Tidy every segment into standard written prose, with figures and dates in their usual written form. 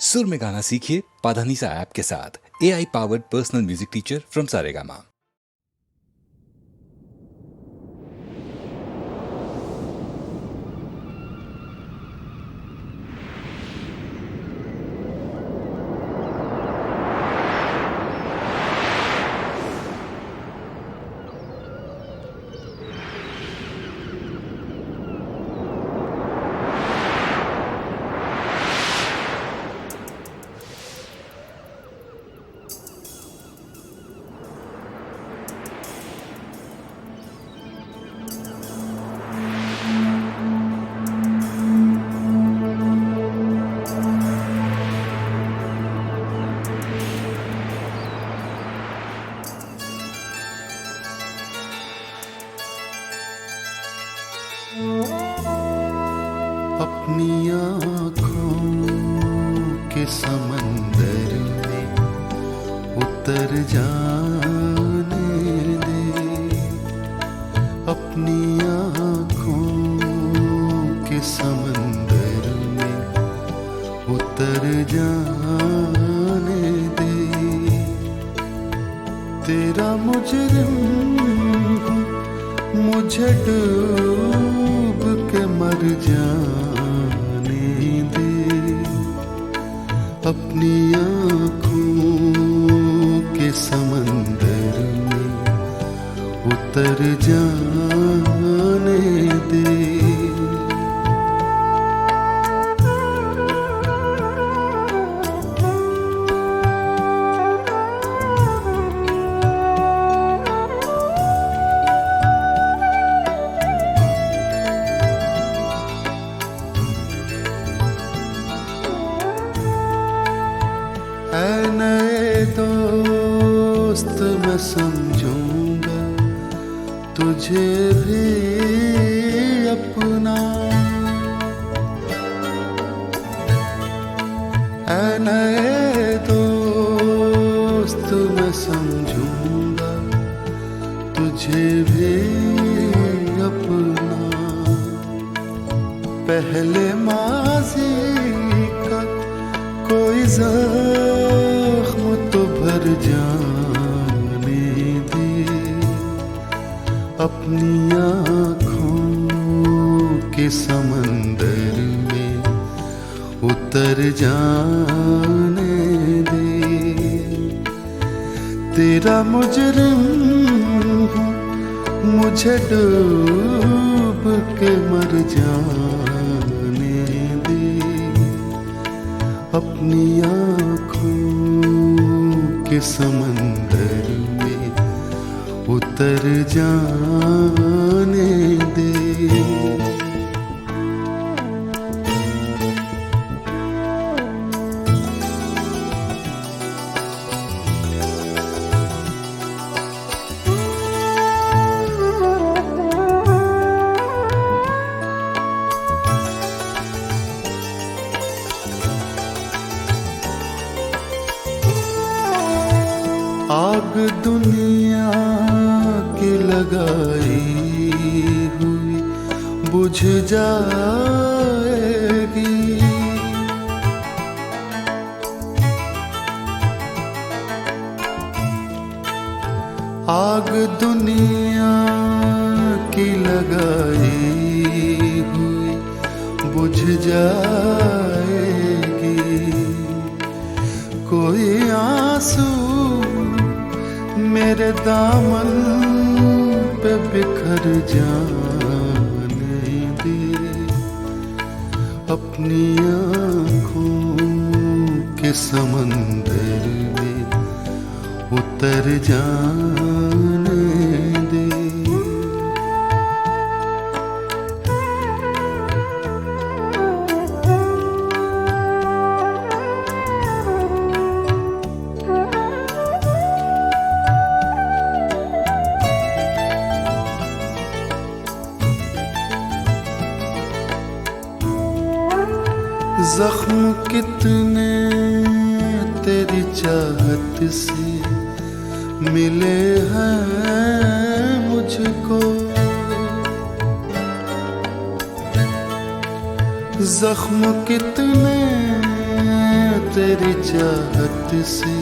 सुर में गाना सीखिए पाधानीसा ऐप के साथ। AI powered personal music teacher from Saregama. अपनी आँखों के समंदर में उतर जाने दे, अपनी आँखों के समंदर में उतर जाने दे। तेरा मुजरिम हूँ, मुझे डूब के मर जाने दे, अपनी आँखों के समंदर में उतर जाने दे। ऐ नए दोस्त मैं समझूंगा तुझे भी अपना, ऐ नए दोस्त मैं समझूंगा तुझे भी अपना। पहले माज़ी का कोई ज़ख्म तो भर जाने दे, अपनी आँखों के समंदर में उतर जाने दे। तेरा मुजरिम हूँ, मुझे डूब के मर जाने दे, अपनी आँखों के समंदर में उतर जाने दे। आग दुनिया की लगाई हुई बुझ जाएगी, आग दुनिया की लगाई हुई बुझ जाएगी। कोई आंसू मेरे दामन पे बिखर जाने दे, अपनी आँखों के समंदर में उतर जाने दे। जख्म कितने तेरी चाहत से मिले हैं मुझको, जख्म कितने तेरी चाहत से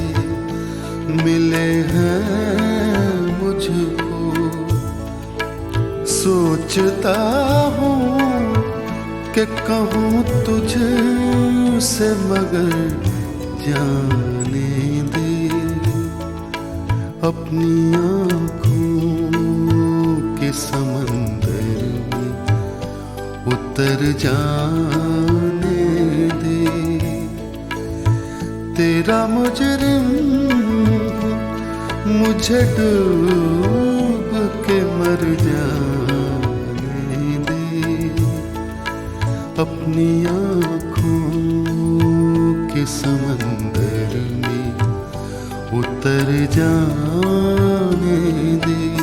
मिले हैं मुझको। सोचता हूँ कि कहूँ तुझसे मगर जाने दे अपनी आँखों के समंदर में उतर जाने दे। तेरा मुजरिम मुझे डूब के मर जाने दे अपनी आँखों के समंदर में उतर जाने दे।